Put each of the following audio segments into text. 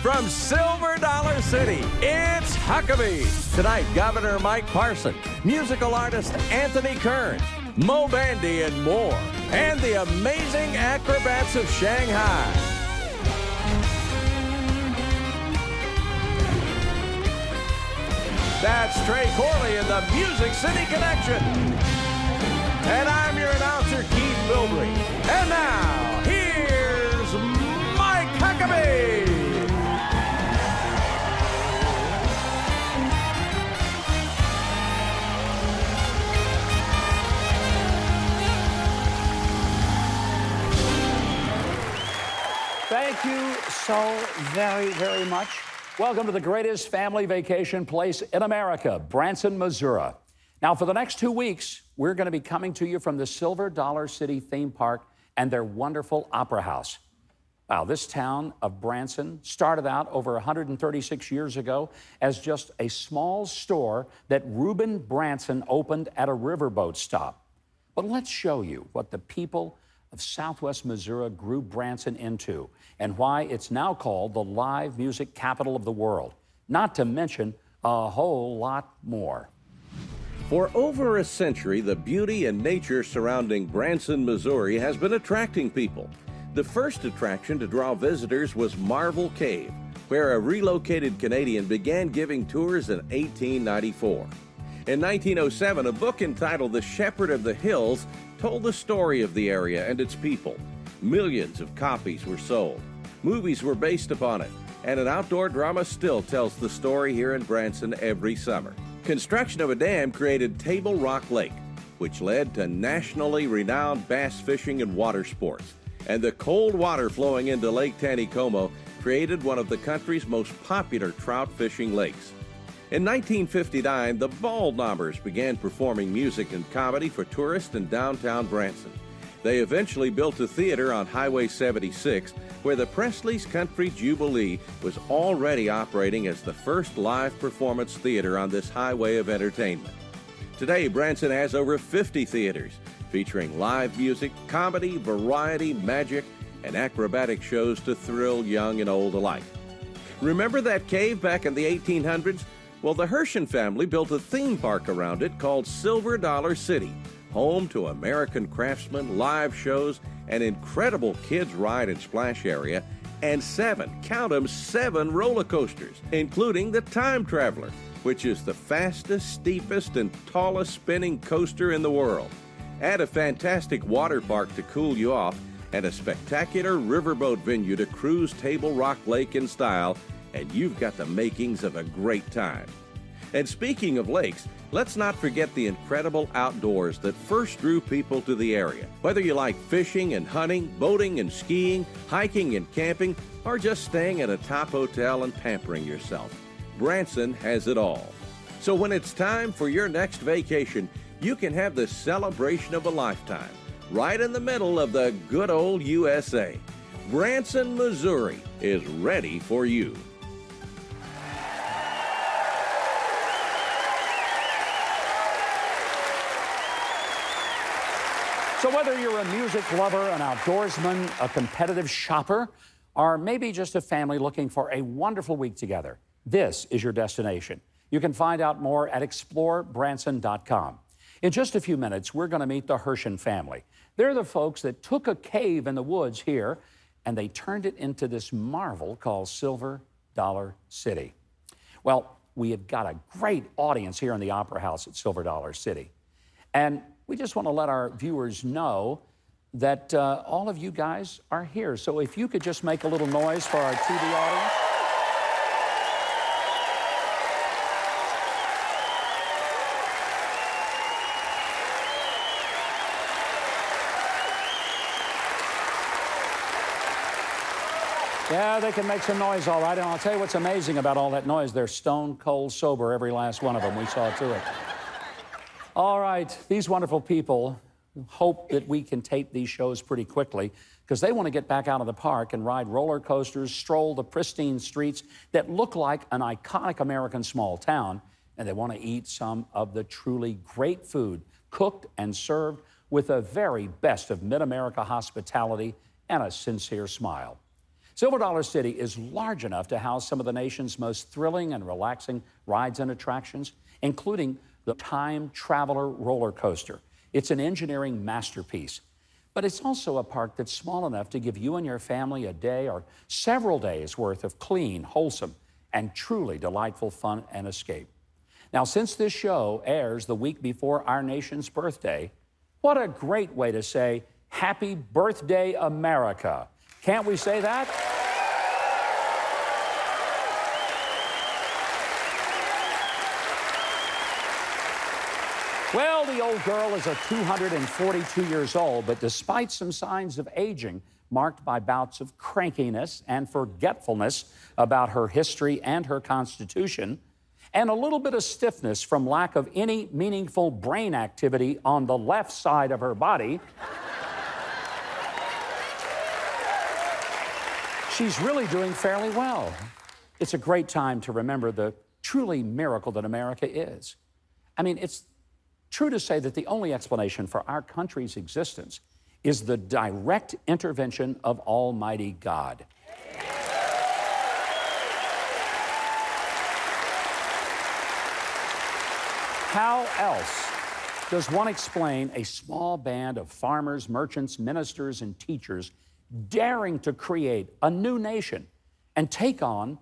From Silver Dollar City, it's Huckabee. Tonight, Governor Mike Parson, musical artist Anthony Kearns, Mo Bandy, and more. And the amazing acrobats of Shanghai. That's Trey Corley in the Music City Connection. And I'm your announcer, Keith Bilbrey. And now, here's Mike Huckabee. Thank you so very, very much. Welcome to the greatest family vacation place in America, Branson, Missouri. Now, for the next 2 weeks, we're going to be coming to you from the Silver Dollar City theme park and their wonderful opera house. Wow, this town of Branson started out over 136 years ago as just a small store that Reuben Branson opened at a riverboat stop. But let's show you what the people of Southwest Missouri grew Branson into and why it's now called the live music capital of the world, not to mention a whole lot more. For over a century, the beauty and nature surrounding Branson, Missouri has been attracting people. The first attraction to draw visitors was Marvel Cave, where a relocated Canadian began giving tours in 1894. In 1907, a book entitled The Shepherd of the Hills told the story of the area and its people. Millions of copies were sold. Movies were based upon it, and an outdoor drama still tells the story here in Branson every summer. Construction of a dam created Table Rock Lake, which led to nationally renowned bass fishing and water sports. And the cold water flowing into Lake Taneycomo created one of the country's most popular trout fishing lakes. In 1959, the Ball Knobbers began performing music and comedy for tourists in downtown Branson. They eventually built a theater on Highway 76, where the Presley's Country Jubilee was already operating as the first live performance theater on this highway of entertainment. Today, Branson has over 50 theaters, featuring live music, comedy, variety, magic, and acrobatic shows to thrill young and old alike. Remember that cave back in the 1800s? Well, the Herschen family built a theme park around it called Silver Dollar City, home to American craftsmen, live shows, an incredible kids ride and splash area, and count 'em, 7 roller coasters, including the Time Traveler, which is the fastest, steepest, and tallest spinning coaster in the world. Add a fantastic water park to cool you off, and a spectacular riverboat venue to cruise Table Rock Lake in style, and you've got the makings of a great time. And speaking of lakes, let's not forget the incredible outdoors that first drew people to the area. Whether you like fishing and hunting, boating and skiing, hiking and camping, or just staying at a top hotel and pampering yourself, Branson has it all. So when it's time for your next vacation, you can have the celebration of a lifetime, right in the middle of the good old USA. Branson, Missouri is ready for you. So whether you're a music lover, an outdoorsman, a competitive shopper, or maybe just a family looking for a wonderful week together, this is your destination. You can find out more at explorebranson.com. In just a few minutes, we're going to meet the Herschen family. They're the folks that took a cave in the woods here and they turned it into this marvel called Silver Dollar City. Well, we have got a great audience here in the Opera House at Silver Dollar City. And we just want to let our viewers know that all of you guys are here. So if you could just make a little noise for our TV audience. Yeah, they can make some noise, all right. And I'll tell you what's amazing about all that noise. They're stone cold sober, every last one of them. We saw to it. All right, these wonderful people hope that we can tape these shows pretty quickly because they want to get back out of the park and ride roller coasters, stroll the pristine streets that look like an iconic American small town, and they want to eat some of the truly great food cooked and served with the very best of mid-America hospitality and a sincere smile. Silver Dollar City is large enough to house some of the nation's most thrilling and relaxing rides and attractions, including the Time Traveler roller coaster. It's an engineering masterpiece. But it's also a park that's small enough to give you and your family a day or several days worth of clean, wholesome, and truly delightful fun and escape. Now, since this show airs the week before our nation's birthday, what a great way to say, Happy Birthday, America. Can't we say that? Well, the old girl is 242 years old, but despite some signs of aging, marked by bouts of crankiness and forgetfulness about her history and her constitution, and a little bit of stiffness from lack of any meaningful brain activity on the left side of her body, she's really doing fairly well. It's a great time to remember the truly miracle that America is. I mean, it's true to say that the only explanation for our country's existence is the direct intervention of Almighty God. How else does one explain a small band of farmers, merchants, ministers, and teachers daring to create a new nation and take on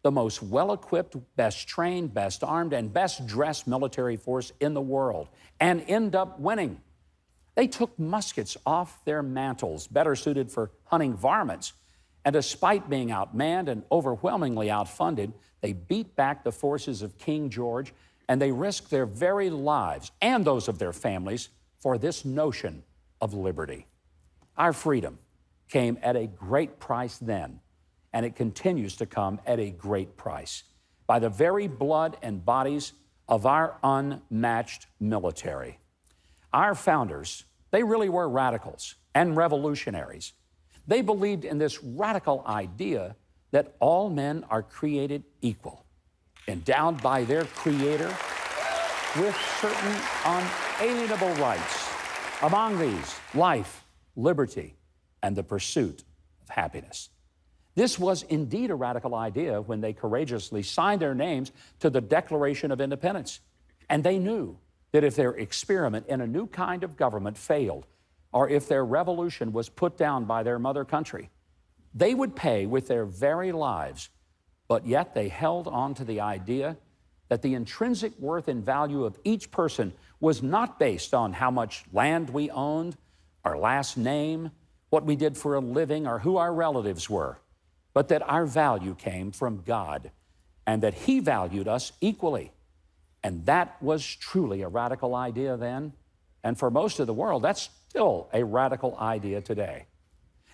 the most well-equipped, best-trained, best-armed, and best-dressed military force in the world, and end up winning? They took muskets off their mantles, better suited for hunting varmints, and despite being outmanned and overwhelmingly outfunded, they beat back the forces of King George, and they risked their very lives and those of their families for this notion of liberty. Our freedom came at a great price then, and it continues to come at a great price by the very blood and bodies of our unmatched military. Our founders, they really were radicals and revolutionaries. They believed in this radical idea that all men are created equal, endowed by their Creator with certain unalienable rights. Among these, life, liberty, and the pursuit of happiness. This was indeed a radical idea when they courageously signed their names to the Declaration of Independence. And they knew that if their experiment in a new kind of government failed, or if their revolution was put down by their mother country, they would pay with their very lives. But yet they held on to the idea that the intrinsic worth and value of each person was not based on how much land we owned, our last name, what we did for a living, or who our relatives were, but that our value came from God and that He valued us equally. And that was truly a radical idea then. And for most of the world, that's still a radical idea today.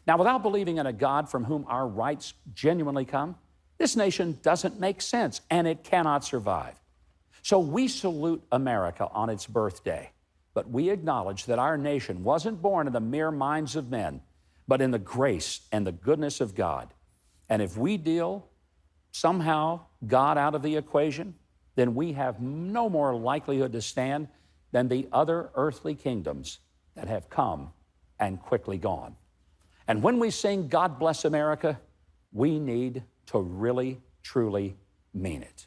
Now, without believing in a God from whom our rights genuinely come, this nation doesn't make sense and it cannot survive. So we salute America on its birthday, but we acknowledge that our nation wasn't born in the mere minds of men, but in the grace and the goodness of God. And if we deal somehow God out of the equation, then we have no more likelihood to stand than the other earthly kingdoms that have come and quickly gone. And when we sing God Bless America, we need to really, truly mean it.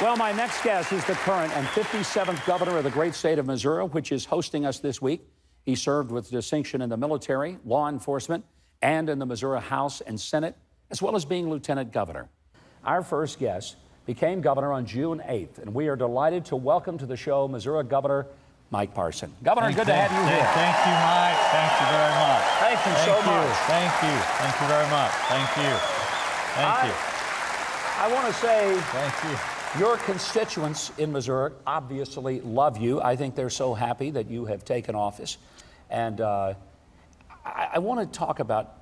Well, my next guest is the current and 57th governor of the great state of Missouri, which is hosting us this week. He served with distinction in the military, law enforcement, and in the Missouri House and Senate, as well as being lieutenant governor. Our first guest became governor on June 8th, and we are delighted to welcome to the show Missouri Governor Mike Parson. Governor, good to have you here. Thank you, Mike. Thank you very much. Thank you so much. Thank you. Thank you very much. Thank you. Thank you. I want to say Thank you. your constituents in Missouri obviously love you. I think they're so happy that you have taken office. And I want to talk about,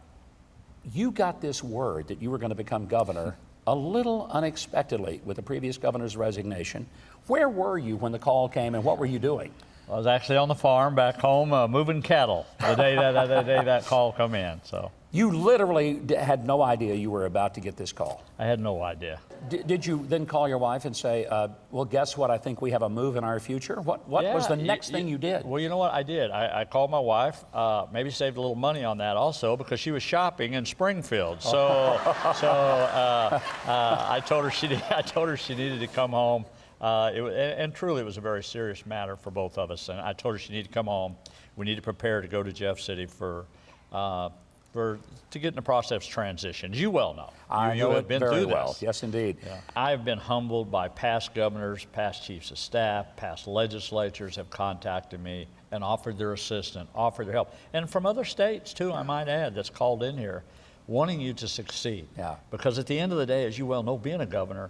you got this word that you were going to become governor a little unexpectedly with the previous governor's resignation. Where were you when the call came, and what were you doing? I was actually on the farm back home moving cattle the day that call come in. So You literally had no idea you were about to get this call. I had no idea. Did you then call your wife and say, well, guess what? I think we have a move in our future? What was the next thing you did? Well, you know what? I did. I called my wife, maybe saved a little money on that also because she was shopping in Springfield. So, I told her she needed to come home. And truly, it was a very serious matter for both of us. And I told her she needed to come home. We need to prepare to go to Jeff City to get in the process of transition. As you well know. You have been very through well. this. Yes, indeed. Yeah. I've been humbled by past governors, past chiefs of staff, past legislatures have contacted me and offered their assistance, offered their help. And from other states, too, I might add, that's called in here, wanting you to succeed. Yeah. Because at the end of the day, as you well know, being a governor,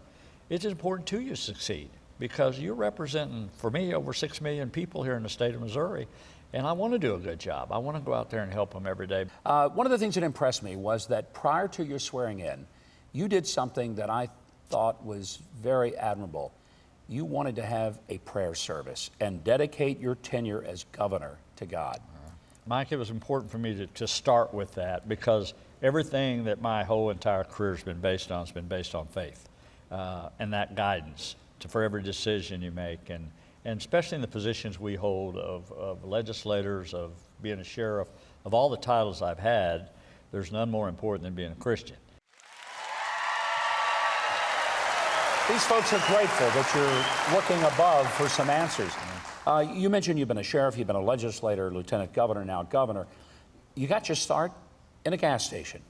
it's important to you to succeed because you're representing, for me, over 6 million people here in the state of Missouri. And I want to do a good job. I want to go out there and help them every day. One of the things that impressed me was that prior to your swearing in, you did something that I thought was very admirable. You wanted to have a prayer service and dedicate your tenure as governor to God. Mike, it was important for me to start with that because everything that my whole entire career has been based on faith and that guidance for every decision you make. And especially in the positions we hold of legislators, of being a sheriff, of all the titles I've had, there's none more important than being a Christian. These folks are grateful that you're looking above for some answers. You mentioned you've been a sheriff, you've been a legislator, lieutenant governor, now governor. You got your start in a gas station.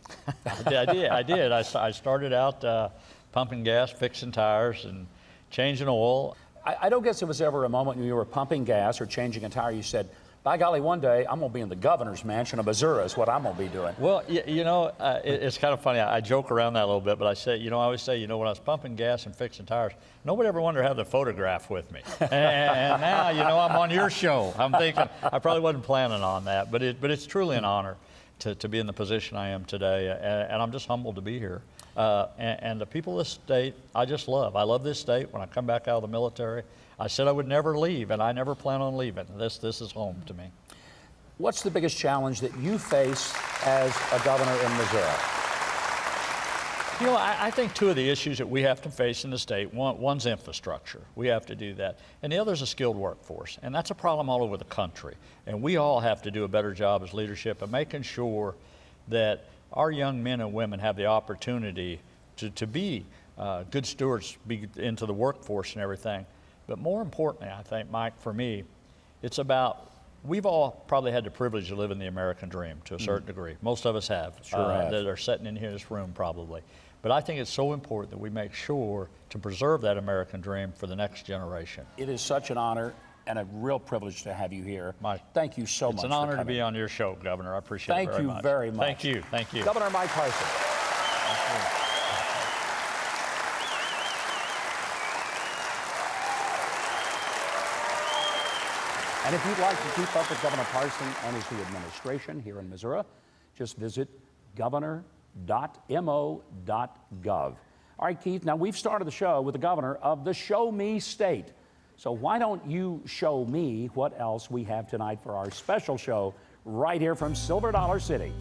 I did. I started out pumping gas, fixing tires, and changing oil. I don't guess there was ever a moment when you were pumping gas or changing a tire, you said, by golly, one day I'm going to be in the governor's mansion of Missouri is what I'm going to be doing. Well, it's kind of funny. I joke around that a little bit, but I always say, when I was pumping gas and fixing tires, nobody ever wanted to have the photograph with me. And now, I'm on your show. I'm thinking, I probably wasn't planning on that, but it's truly an honor to be in the position I am today, and I'm just humbled to be here. And the people of this state, I just love. I love this state. When I come back out of the military, I said I would never leave, and I never plan on leaving. This is home to me. What's the biggest challenge that you face as a governor in Missouri? I think two of the issues that we have to face in the state, one's infrastructure. We have to do that. And the other is a skilled workforce. And that's a problem all over the country. And we all have to do a better job as leadership of making sure that our young men and women have the opportunity to be good stewards, be into the workforce and everything. But more importantly, I think, Mike, for me, it's about, we've all probably had the privilege to live in the American dream to a certain degree. Most of us have, that are sitting in here in this room probably. But I think it's so important that we make sure to preserve that American dream for the next generation. It is such an honor and a real privilege to have you here. Mike, thank you so much. It's an honor to be on your show, Governor. I appreciate it very much. Thank you very much. Thank you. Thank you. Governor Mike Carson. And if you'd like to keep up with Governor Parson and his new administration here in Missouri, just visit governor.mo.gov. All right, Keith, now we've started the show with the governor of the Show Me State. So why don't you show me what else we have tonight for our special show right here from Silver Dollar City.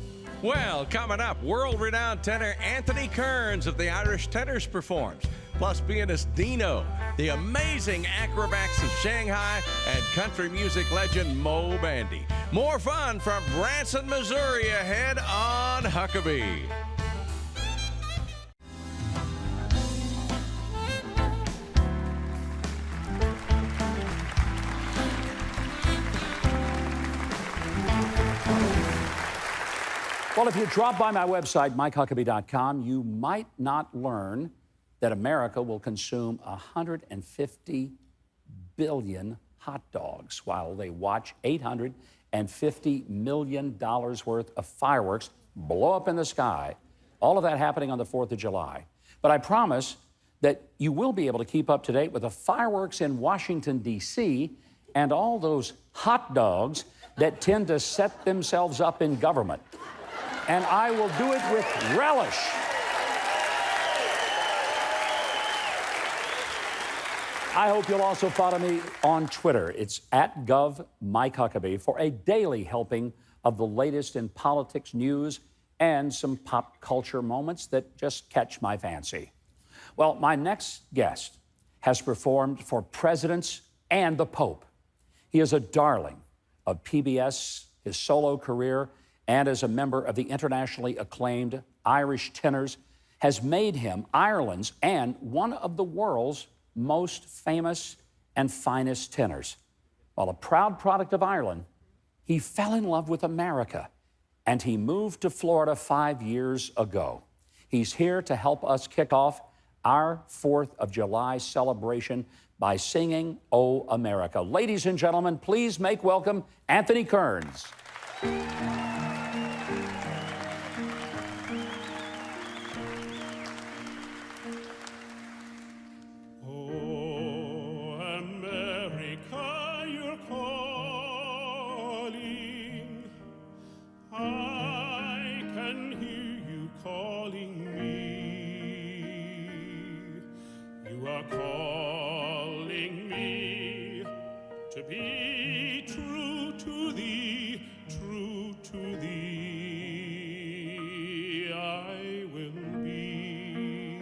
Well, coming up, world-renowned tenor Anthony Kearns of the Irish Tenors performs, plus pianist Dino, the amazing acrobats of Shanghai, and country music legend Mo Bandy. More fun from Branson, Missouri ahead on Huckabee. Well, if you drop by my website, MikeHuckabee.com, you might not learn that America will consume 150 billion hot dogs while they watch $850 million worth of fireworks blow up in the sky. All of that happening on the 4th of July. But I promise that you will be able to keep up to date with the fireworks in Washington, D.C., and all those hot dogs that tend to set themselves up in government. And I will do it with relish. I hope you'll also follow me on Twitter. It's @GovMikeHuckabee for a daily helping of the latest in politics, news, and some pop culture moments that just catch my fancy. Well, my next guest has performed for presidents and the Pope. He is a darling of PBS, his solo career, and as a member of the internationally acclaimed Irish tenors, has made him Ireland's and one of the world's most famous and finest tenors. While a proud product of Ireland, he fell in love with America, and he moved to Florida 5 years ago. He's here to help us kick off our 4th of July celebration by singing "Oh America." Ladies and gentlemen, please make welcome Anthony Kearns. Calling me to be true to thee, true to thee I will be.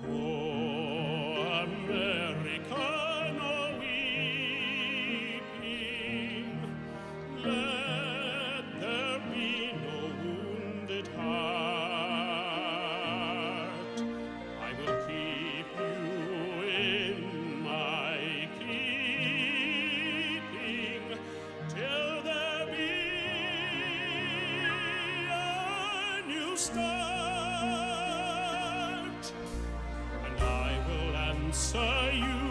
Oh, America, no weeping, let there be no wounded heart. I will keep you in my keeping till there be a new start. And I will answer you,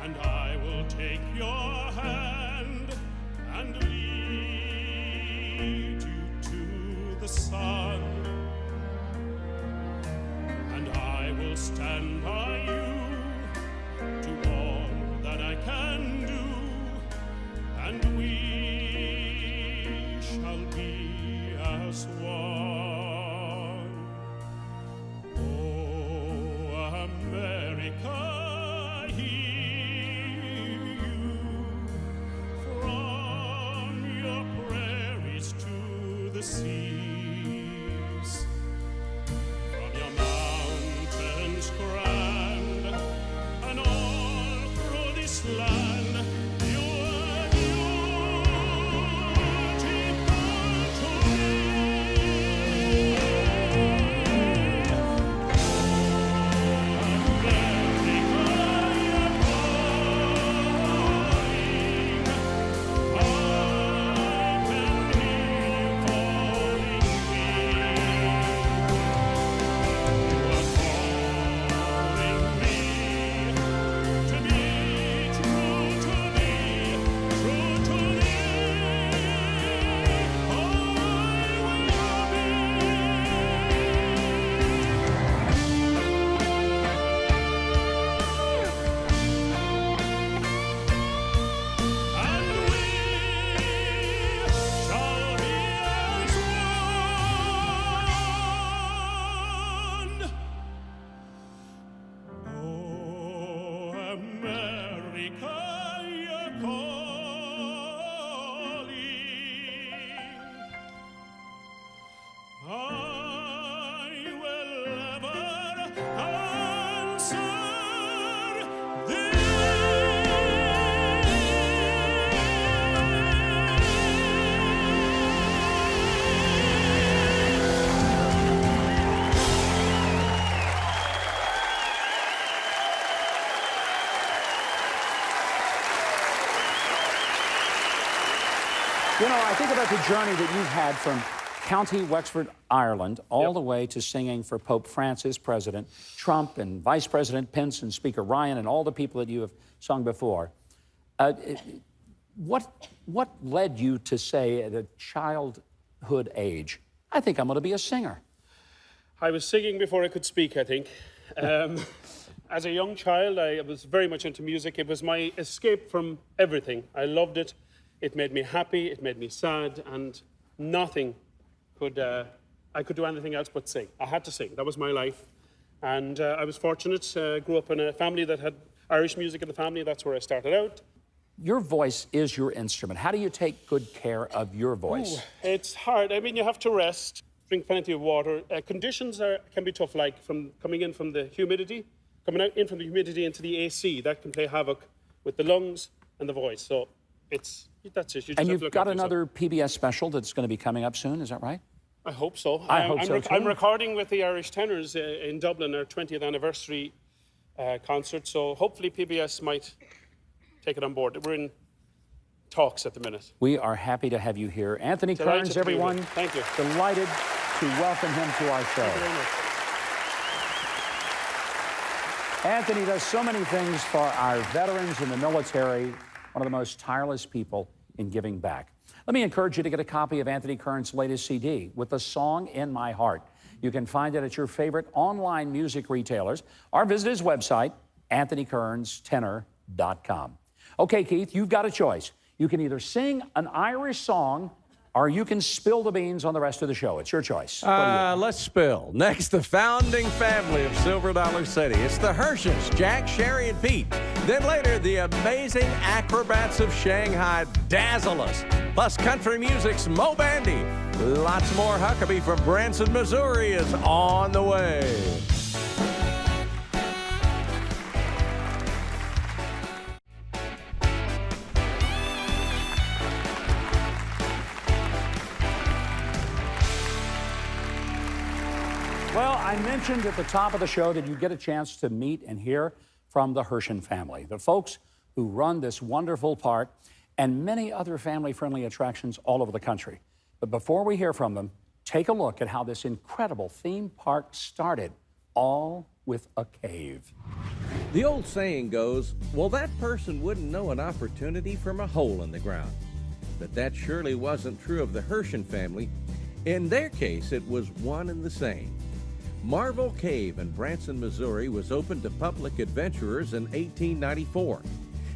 and I will take your hand and lead you to the sun. I will stand by you, do all that I can do, and we shall be as one. Oh, America, hear you from your prairies to the seas, from your mountains grand, and all through this land you are beautiful to me. You know, I think about the journey that you've had from County Wexford, Ireland, all the way to singing for Pope Francis, President Trump, and Vice President Pence, and Speaker Ryan, and all the people that you have sung before. What led you to say at a childhood age, I think I'm going to be a singer? I was singing before I could speak, I think. As a young child, I was very much into music. It was my escape from everything. I loved it. It made me happy, it made me sad, and nothing could, I could do anything else but sing. I had to sing, that was my life. And I was fortunate, grew up in a family that had Irish music in the family, that's where I started out. your voice is your instrument. How do you take good care of your voice? Ooh, it's hard. I mean, you have to rest, drink plenty of water. Conditions can be tough, like from coming in from the humidity, coming out in from the humidity into the AC. That can play havoc with the lungs and the voice. So that's it. You just and have to you've look got after another PBS special that's going to be coming up soon, is that right? I hope so. I hope so, too. I'm recording with the Irish Tenors in Dublin, our 20th anniversary concert. So hopefully PBS might take it on board. We're in talks at the minute. We are happy to have you here. Anthony Delighted Kearns, to be here. everyone. Thank you. Delighted to welcome him to our show. Thank you very much. Anthony does so many things for our veterans in the military, one of the most tireless people in giving back. Let me encourage you to get a copy of Anthony Kearns' latest CD, With the Song in My Heart. You can find it at your favorite online music retailers or visit his website, anthonykearnstenor.com. Okay, Keith, you've got a choice. You can either sing an Irish song or you can spill the beans on the rest of the show. It's your choice. Let's spill. Next, the founding family of Silver Dollar City. It's the Hershens, Jack, Sherry, and Pete. Then later, the amazing acrobats of Shanghai dazzle us. Plus, country music's Mo Bandy. Lots more Huckabee from Branson, Missouri is on the way. Well, I mentioned at the top of the show that you get a chance to meet and hear from the Hershen family, the folks who run this wonderful park and many other family-friendly attractions all over the country. But before we hear from them, take a look at how this incredible theme park started, all with a cave. The old saying goes, well, that person wouldn't know an opportunity from a hole in the ground. But that surely wasn't true of the Hershen family. In their case, it was one and the same. Marvel Cave in Branson, Missouri was opened to public adventurers in 1894.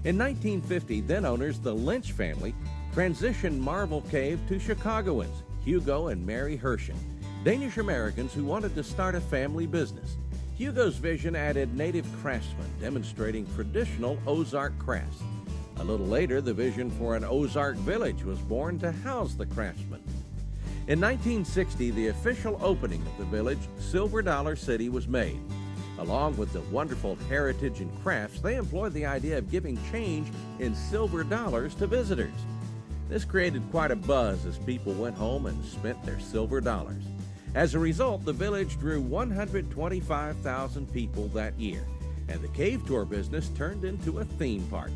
In 1950, then owners, the Lynch family, transitioned Marvel Cave to Chicagoans, Hugo and Mary Hershen, Danish Americans who wanted to start a family business. Hugo's vision added native craftsmen demonstrating traditional Ozark crafts. A little later, the vision for an Ozark village was born to house the craftsmen. In 1960, the official opening of the village, Silver Dollar City, was made. Along with the wonderful heritage and crafts, they employed the idea of giving change in silver dollars to visitors. This created quite a buzz as people went home and spent their silver dollars. As a result, the village drew 125,000 people that year, and the cave tour business turned into a theme park.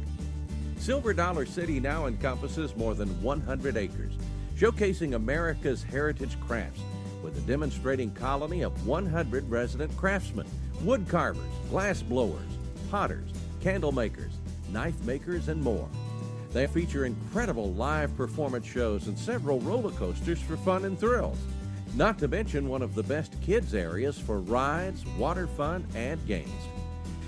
Silver Dollar City now encompasses more than 100 acres, showcasing America's heritage crafts with a demonstrating colony of 100 resident craftsmen, wood carvers, glass blowers, potters, candle makers, knife makers, and more. They feature incredible live performance shows and several roller coasters for fun and thrills, not to mention one of the best kids areas for rides, water fun, and games.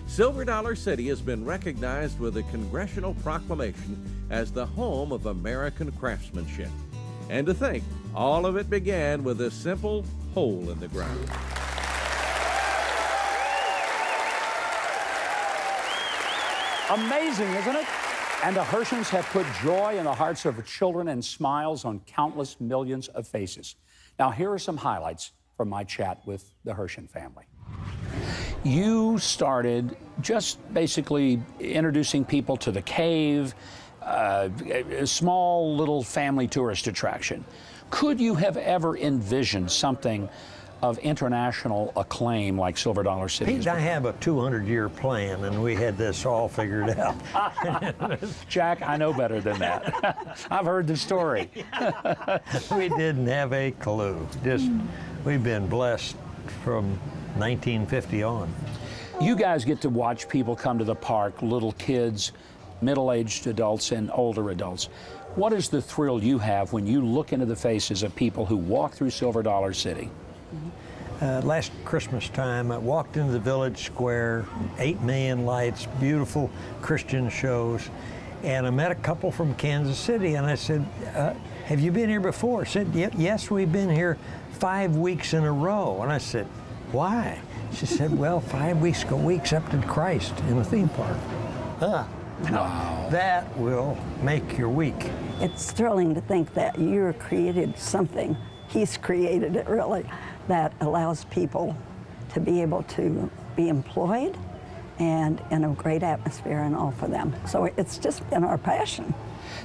Silver Dollar City has been recognized with a congressional proclamation as the home of American craftsmanship. And to think, all of it began with a simple hole in the ground. Amazing, isn't it? And the Hershens have put joy in the hearts of children and smiles on countless millions of faces. Now, here are some highlights from my chat with the Hershen family. You started just basically introducing people to the cave, a small little family tourist attraction. Could you have ever envisioned something of international acclaim like Silver Dollar City? Pete, I have a 200-year plan, and we had this all figured out. Jack, I know better than that. I've heard the story. We didn't have a clue. We've been blessed from 1950 on. You guys get to watch people come to the park, little kids, middle-aged adults, and older adults. What is the thrill you have when you look into the faces of people who walk through Silver Dollar City? Last Christmas time, I walked into the village square, 8 million lights, beautiful Christian shows, and I met a couple from Kansas City, and I said, have you been here before? Said, yes, we've been here 5 weeks in a row. And I said, why? She said, well, 5 weeks ago, we accepted Christ in a theme park. Now, that will make your week. It's thrilling to think that you created something, he's created it really, that allows people to be able to be employed and in a great atmosphere and all for them. So it's just been our passion.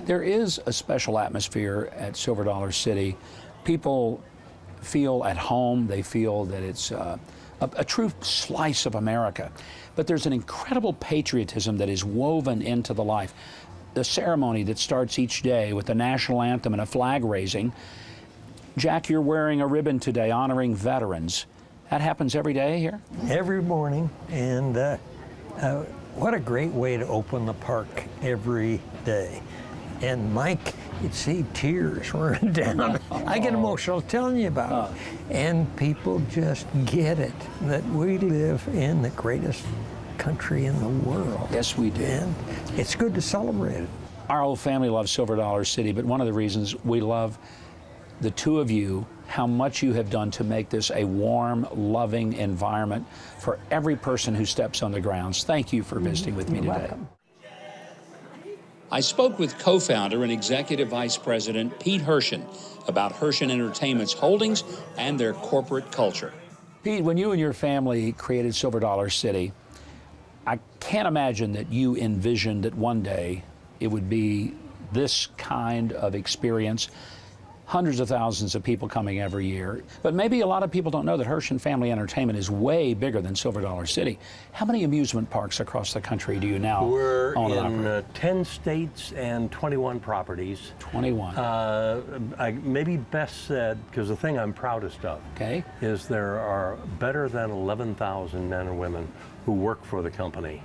There is a special atmosphere at Silver Dollar City. People feel at home. They feel that it's a true slice of America. But there's an incredible patriotism that is woven into the life. The ceremony that starts each day with the national anthem and a flag raising. Jack, you're wearing a ribbon today honoring veterans. That happens every day here? Every morning, and what a great way to open the park every day. And Mike, you'd see tears running down. I get emotional telling you about it. And people just get it, that we live in the greatest country in the world. Yes, we do. And it's good to celebrate it. Our whole family loves Silver Dollar City, but one of the reasons we love the two of you, how much you have done to make this a warm, loving environment for every person who steps on the grounds. Thank you for visiting with me today. Welcome. I spoke with co-founder and executive vice president Pete Hershen about Hershen Entertainment's holdings and their corporate culture. Pete, when you and your family created Silver Dollar City, I can't imagine that you envisioned that one day it would be this kind of experience. Hundreds of thousands of people coming every year. But maybe a lot of people don't know that Hershen Family Entertainment is way bigger than Silver Dollar City. How many amusement parks across the country do you now We're own and in operate? 10 states and 21 properties. 21. Maybe best said, because the thing I'm proudest of Okay. is there are better than 11,000 men and women who work for the company.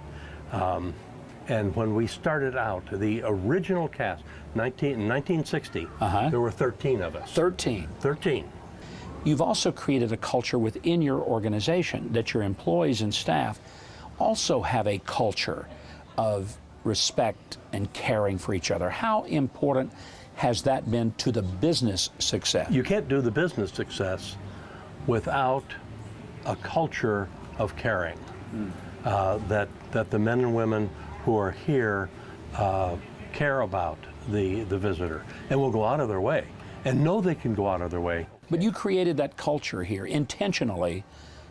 And when we started out, the original cast, in 1960, there were 13 of us. 13. 13. You've also created a culture within your organization that your employees and staff also have a culture of respect and caring for each other. How important has that been to the business success? You can't do the business success without a culture of caring. That the men and women who are here care about the visitor and will go out of their way and know they can go out of their way. But you created that culture here intentionally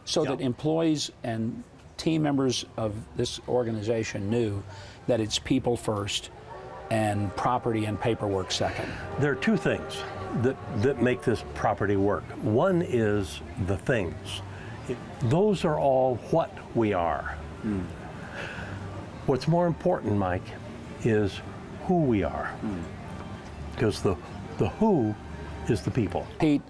so that employees and team members of this organization knew that it's people first and property and paperwork second. There are two things that make this property work. One is the things. Those are all what we are. What's more important, Mike, is who we are. Because the who is the people. Pete,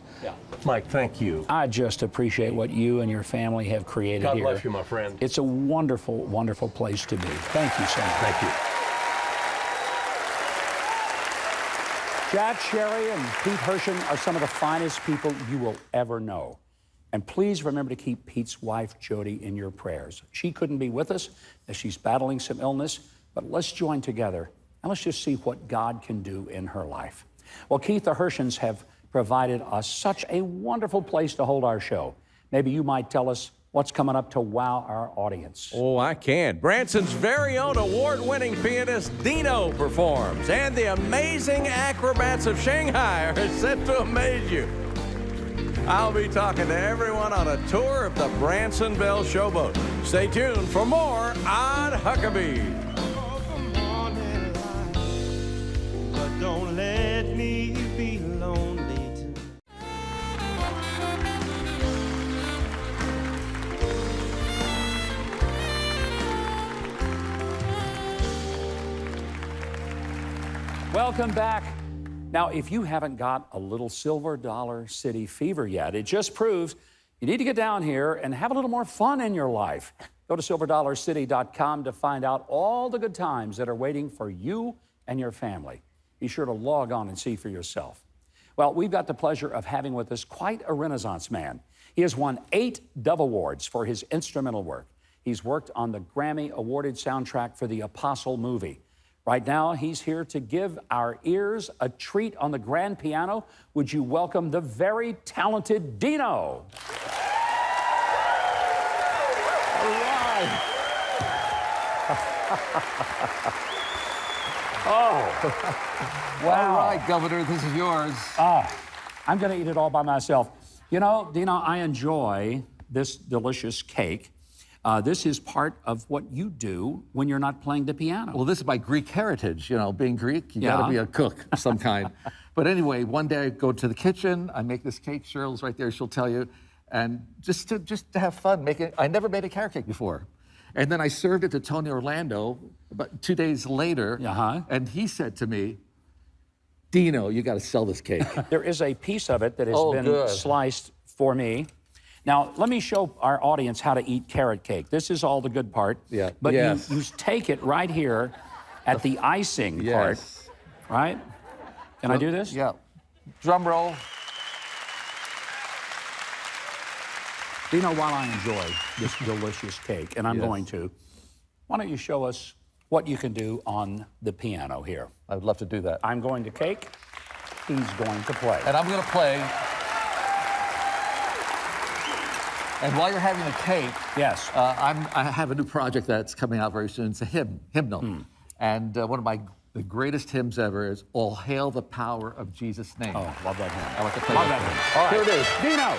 Mike, thank you. I just appreciate what you and your family have created God here. bless you, my friend. It's a wonderful, wonderful place to be. Thank you so much. Thank you. Jack Sherry and Pete Hershen are some of the finest people you will ever know. And please remember to keep Pete's wife, Jody, in your prayers. She couldn't be with us as she's battling some illness, but let's join together and let's just see what God can do in her life. Well, Keith, the Hershens have provided us such a wonderful place to hold our show. Maybe you might tell us what's coming up to wow our audience. Oh, I can. Branson's very own award-winning pianist Dino performs, and the amazing acrobats of Shanghai are set to amaze you. I'll be talking to everyone on a tour of the Branson Belle Showboat. Stay tuned for more on Huckabee. But don't let me be lonely tonight. Welcome back. Now, if you haven't got a little Silver Dollar City fever yet, it just proves you need to get down here and have a little more fun in your life. Go to silverdollarcity.com to find out all the good times that are waiting for you and your family. Be sure to log on and see for yourself. Well, we've got the pleasure of having with us quite a Renaissance man. He has won 8 Dove Awards for his instrumental work. He's worked on the Grammy-awarded soundtrack for the Apostle movie. Right now, he's here to give our ears a treat on the grand piano. Would you welcome the very talented Dino? All right. Oh, wow. All right, Governor, this is yours. I'm going to eat it all by myself. You know, Dino, I enjoy this delicious cake. This is part of what you do when you're not playing the piano. Well, this is my Greek heritage. You know, being Greek, you Yeah. got to be a cook of some kind. But anyway, one day I go to the kitchen, I make this cake. Cheryl's right there, she'll tell you. And just to have fun, I never made a carrot cake before. And then I served it to Tony Orlando about 2 days later. And he said to me, Dino, you got to sell this cake. There is a piece of it that has been good. sliced for me. Now, let me show our audience how to eat carrot cake. This is all the good part. Yeah. But Yes. you take it right here at the icing part, Yes. right? Can I do this? Yeah. Drum roll. You know, while I enjoy this delicious cake, and I'm Yes. going to, why don't you show us what you can do on the piano here? I would love to do that. I'm going to cake, he's going to play. And I'm going to play. And while you're having the cake, Yes. I have a new project that's coming out very soon. It's a hymnal. And one of the greatest hymns ever is All Hail the Power of Jesus' Name. Oh, love that hymn. I like to play Love that that hymn. hymn. All right. Here it is. Dino.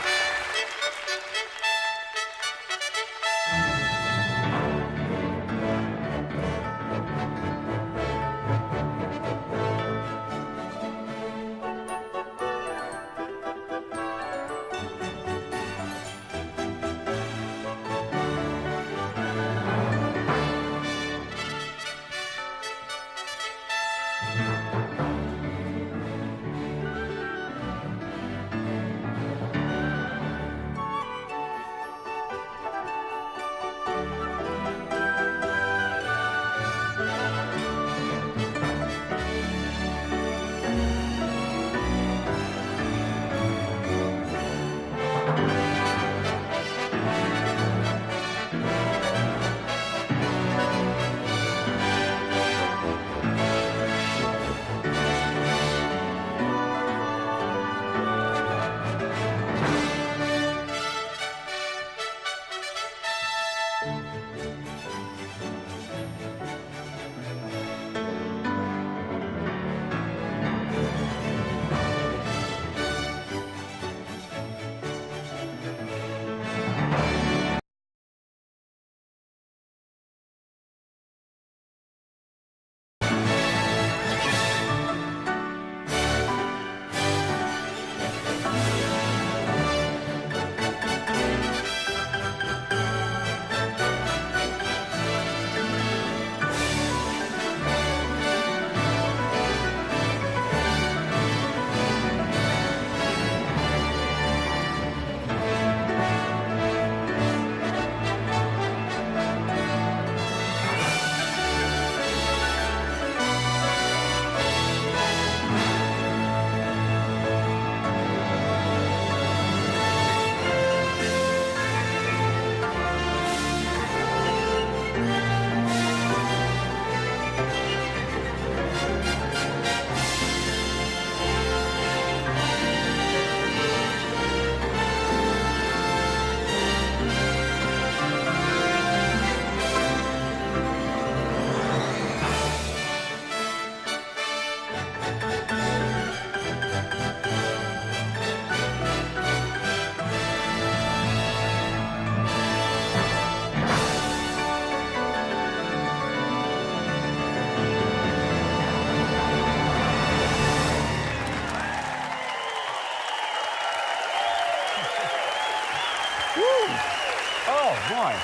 Oh, boy.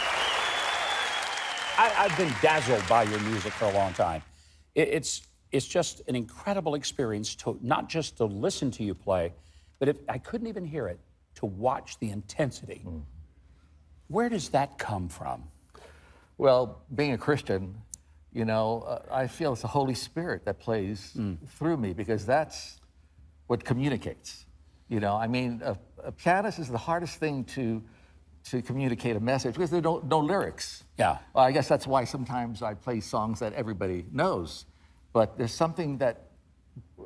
I've been dazzled by your music for a long time. It's just an incredible experience to not just to listen to you play, but if I couldn't even hear it, to watch the intensity. Where does that come from? Well, being a Christian, you know, I feel it's the Holy Spirit that plays through me, because that's what communicates. You know, I mean, a pianist is the hardest thing to communicate a message, because there are no lyrics. Yeah. Well, I guess that's why sometimes I play songs that everybody knows, but there's something that,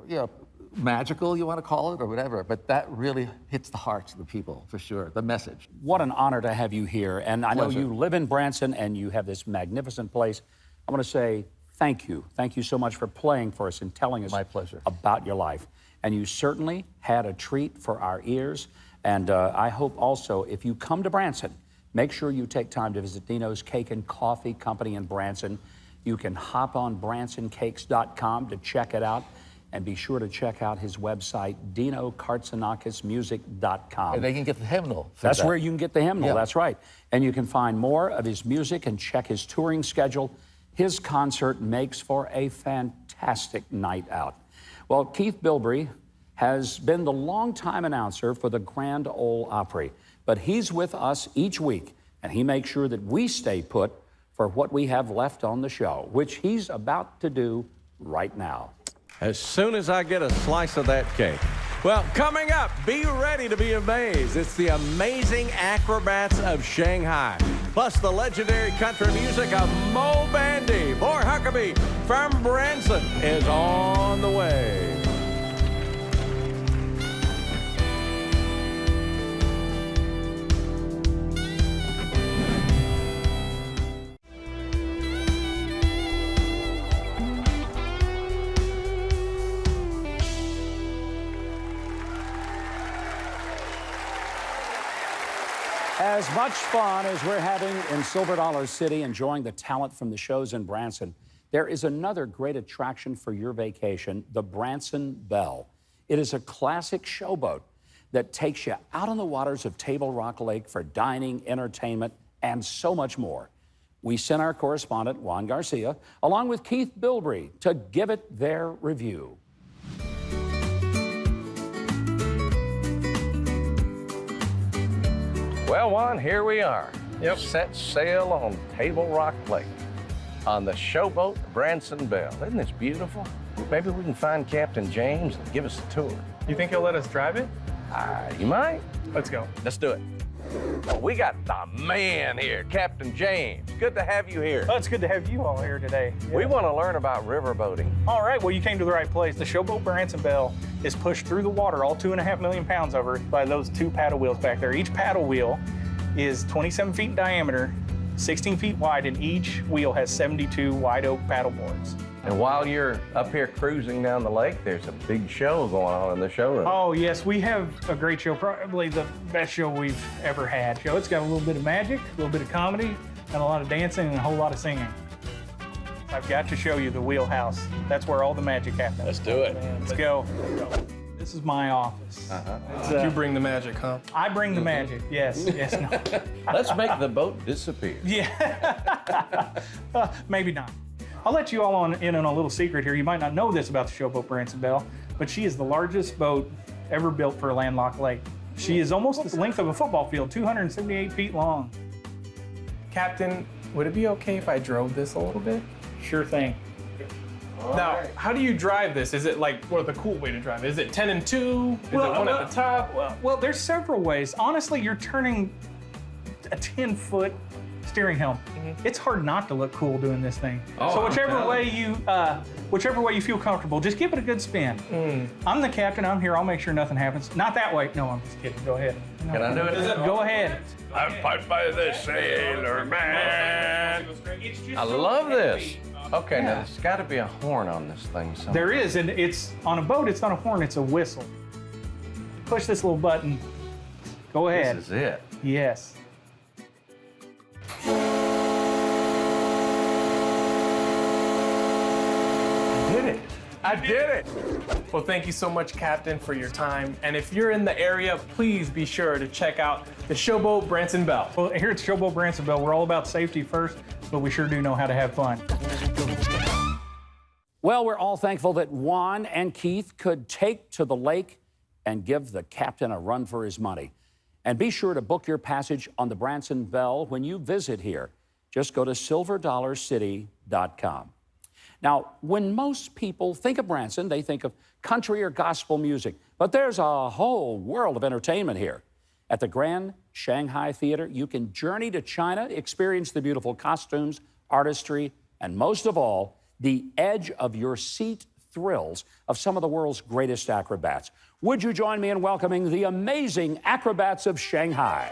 you know, magical, you want to call it, or whatever, but that really hits the hearts of the people, for sure, the message. What an honor to have you here. And I know Pleasure. you live in Branson and you have this magnificent place. I want to say thank you. Thank you so much for playing for us and telling us My pleasure. about your life. And you certainly had a treat for our ears. And I hope also, if you come to Branson, make sure you take time to visit Dino's Cake and Coffee Company in Branson. You can hop on bransoncakes.com to check it out. And be sure to check out his website, dinokartsanakismusic.com. And they can get the hymnal. That's where you can get the hymnal, Yeah. that's right. And you can find more of his music and check his touring schedule. His concert makes for a fantastic night out. Well, Keith Bilbrey has been the longtime announcer for the Grand Ole Opry, but he's with us each week, and he makes sure that we stay put for what we have left on the show, which he's about to do right now. As soon as I get a slice of that cake. Well, coming up, be ready to be amazed. It's the amazing acrobats of Shanghai, plus the legendary country music of Mo Bandy. More Huckabee from Branson is on the way. As much fun as we're having in Silver Dollar City, enjoying the talent from the shows in Branson, there is another great attraction for your vacation, the Branson Belle. It is a classic showboat that takes you out on the waters of Table Rock Lake for dining, entertainment, and so much more. We sent our correspondent, Juan Garcia, along with Keith Bilbrey to give it their review. Well, Juan, here we are. Yep. Set sail on Table Rock Lake on the showboat Branson Belle. Isn't this beautiful? Maybe we can find Captain James and give us a tour. You think he'll let us drive it? You might. Let's go. Let's do it. Well, we got the man here, Captain James. Good to have you here. Oh, it's good to have you all here today. Yeah. We want to learn about riverboating. All right, well, you came to the right place. The showboat Branson Belle is pushed through the water, all 2.5 million pounds of her, by those 2 paddle wheels back there. Each paddle wheel is 27 feet in diameter, 16 feet wide, and each wheel has 72 wide oak paddle boards. And while you're up here cruising down the lake, there's a big show going on in the showroom. Oh, yes, we have a great show, probably the best show we've ever had. It's got a little bit of magic, a little bit of comedy, and a lot of dancing and a whole lot of singing. I've got to show you the wheelhouse. That's where all the magic happens. Let's do it. Let's go. This is my office. You bring the magic, huh? I bring the magic, yes, yes, no. Let's make the boat disappear. Yeah, maybe not. I'll let you all in on a little secret here. You might not know this about the showboat Branson Belle, but she is the largest boat ever built for a landlocked lake. She is almost the length of a football field, 278 feet long. Captain, would it be okay if I drove this a little bit? Sure thing. Now, how do you drive this? Is it like, what the cool way to drive it? Is it 10 and 2? Is it one at the top? Well, there's several ways. Honestly, you're turning a 10-foot steering helm. It's hard not to look cool doing this thing. So whichever way you feel comfortable, just give it a good spin. I'm the captain. I'm here. I'll make sure nothing happens. Not that way. No, I'm just kidding. Go ahead. Can I do it? Go ahead. I'm put by the sailor man. I love this. Okay, now there's got to be a horn on this thing somewhere. There is, and it's on a boat. It's not a horn. It's a whistle. Push this little button. Go ahead. This is it. Yes. I did it! Well, thank you so much, Captain, for your time. And if you're in the area, please be sure to check out the showboat Branson Belle. Well, here at Showboat Branson Belle, we're all about safety first, but we sure do know how to have fun. Well, we're all thankful that Juan and Keith could take to the lake and give the captain a run for his money. And be sure to book your passage on the Branson Belle when you visit here. Just go to silverdollarcity.com. Now, when most people think of Branson, they think of country or gospel music, but there's a whole world of entertainment here. At the Grand Shanghai Theater, you can journey to China, experience the beautiful costumes, artistry, and most of all, the edge of your seat thrills of some of the world's greatest acrobats. Would you join me in welcoming the amazing acrobats of Shanghai?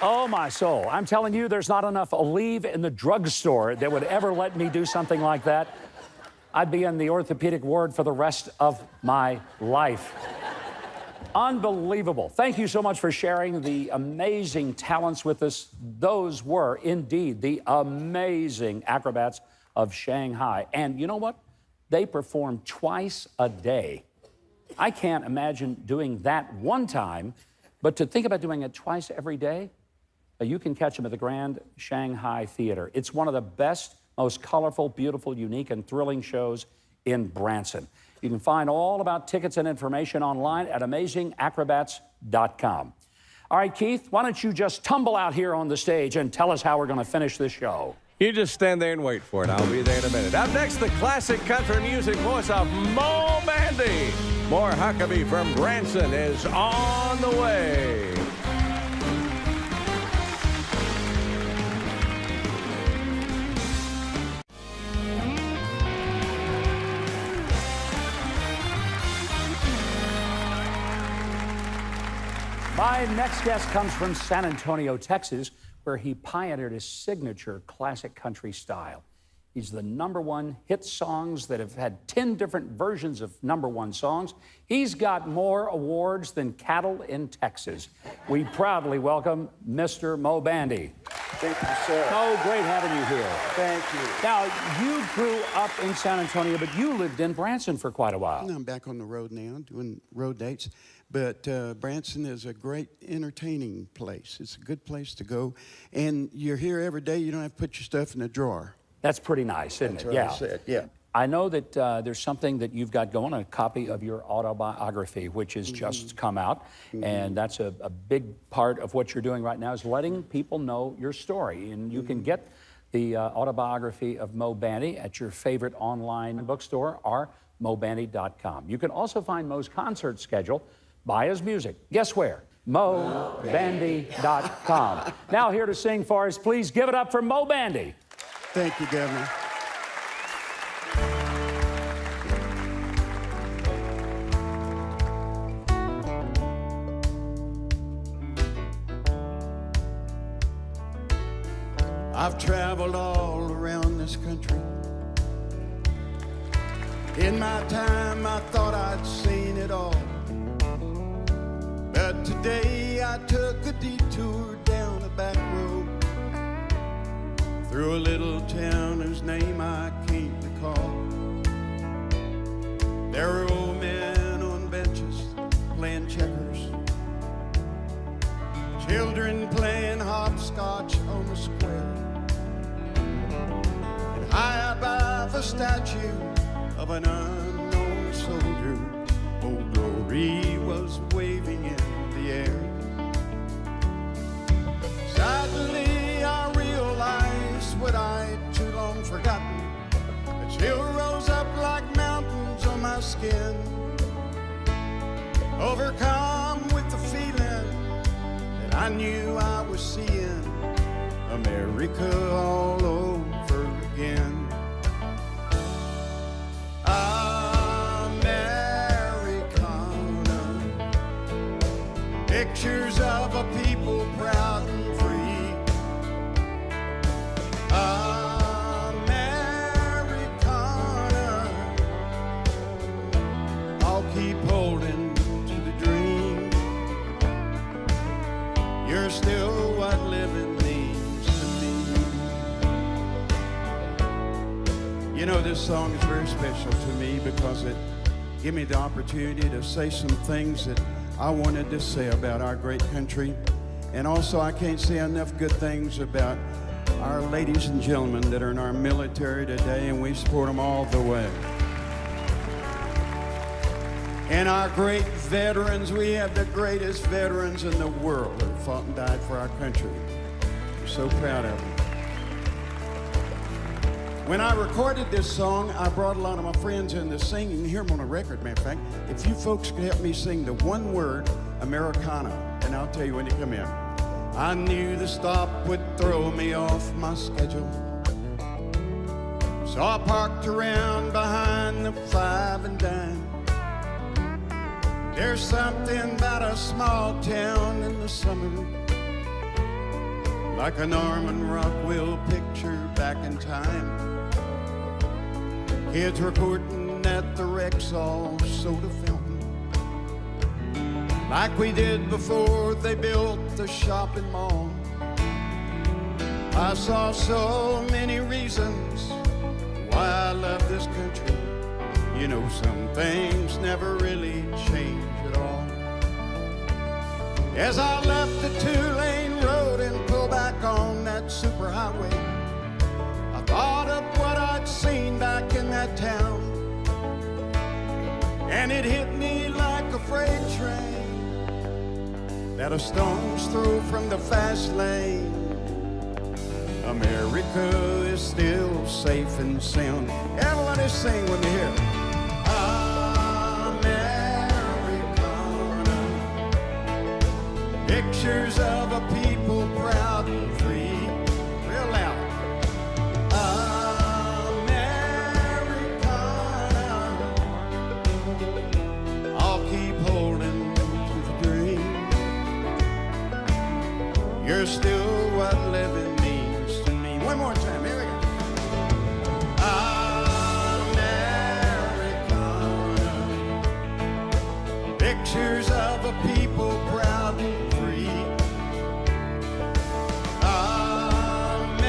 Oh, my soul. I'm telling you, there's not enough Aleve in the drugstore that would ever let me do something like that. I'd be in the orthopedic ward for the rest of my life. Unbelievable. Thank you so much for sharing the amazing talents with us. Those were indeed the amazing acrobats of Shanghai. And you know what? They perform twice a day. I can't imagine doing that one time, but to think about doing it twice every day, you can catch them at the Grand Shanghai Theater. It's one of the best, most colorful, beautiful, unique, and thrilling shows in Branson. You can find all about tickets and information online at amazingacrobats.com. All right, Keith, why don't you just tumble out here on the stage and tell us how we're going to finish this show? You just stand there and wait for it. I'll be there in a minute. Up next, the classic country music voice of Mo Bandy. More Huckabee from Branson is on the way. My next guest comes from San Antonio, Texas, where he pioneered his signature classic country style. He's the #1 hit songs that have had 10 different versions of #1 songs. He's got more awards than cattle in Texas. We proudly welcome Mr. Mo Bandy. Thank you, sir. Oh, great having you here. Thank you. Now, you grew up in San Antonio, but you lived in Branson for quite a while. I'm back on the road now, doing road dates. But Branson is a great entertaining place. It's a good place to go. And you're here every day. You don't have to put your stuff in a drawer. That's pretty nice, isn't That's it? what Yeah. I said, yeah. I know that there's something that you've got going, a copy of your autobiography, which has just come out. And that's a big part of what you're doing right now is letting people know your story. And you can get the autobiography of Mo Bandy at your favorite online bookstore or mobandy.com. You can also find Mo's concert schedule, buy his music. Guess where? mobandy.com. Now here to sing for us, please give it up for Mo Bandy. Thank you, Governor. I've traveled all around this country. In my time, I thought I'd seen it all. But today, I took a detour down a back road through a little town whose name I can't recall. There were old men on benches playing checkers, children playing hopscotch on the square. And high above a statue of an unknown soldier, Old Glory was waving in the air. Suddenly I realized what I'd too long forgotten. A chill rose up like mountains on my skin, overcome with the feeling that I knew I was seeing America all over again. Pictures of a people proud and free. Americana, I'll keep holding to the dream. You're still what living means to me. You know, this song is very special to me because it gave me the opportunity to say some things that I wanted to say about our great country. And also, I can't say enough good things about our ladies and gentlemen that are in our military today, and we support them all the way. And our great veterans, we have the greatest veterans in the world that fought and died for our country. We're so proud of them. When I recorded this song, I brought a lot of my friends in to sing. You can hear them on a record, matter of fact. If you folks could help me sing the one word, Americana, and I'll tell you when you come in. I knew the stop would throw me off my schedule, so I parked around behind the 5 and dime. There's something about a small town in the summer like a Norman Rockwell picture back in time. Kids recording at the Rexall soda fountain, like we did before they built the shopping mall. I saw so many reasons why I love this country. You know, some things never really change at all. As I left the two-lane road and pulled back on that superhighway, I thought of what I'd seen back in that town, and it hit me like a freight train that a stone's throw from the fast lane. America is still safe and sound. Everybody sing with me here. Americana, pictures of a people proud and free. Real loud. Americana, I'll keep holding to the dream. You're still what living means to me. One more time, here we go. Americana, pictures of a people proud and free. Americana,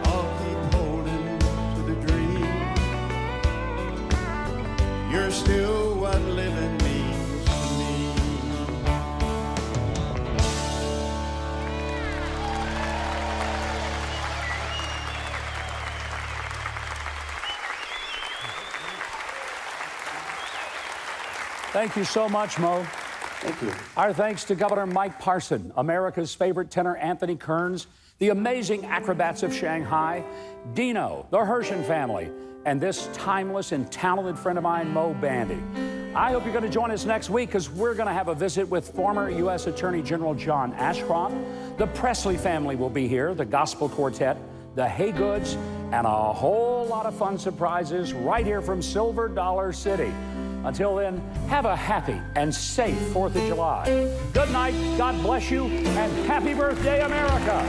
I'll keep holding to the dream. You're still what living means to me. Thank you so much, Mo. Thank you. Our thanks to Governor Mike Parson, America's favorite tenor Anthony Kearns, the amazing acrobats of Shanghai, Dino, the Hershen family, and this timeless and talented friend of mine, Mo Bandy. I hope you're going to join us next week, because we're going to have a visit with former U.S. Attorney General John Ashcroft. The Presley family will be here, the Gospel Quartet, the Haygoods, and a whole lot of fun surprises right here from Silver Dollar City. Until then, have a happy and safe 4th of July. Good night, God bless you, and happy birthday, America.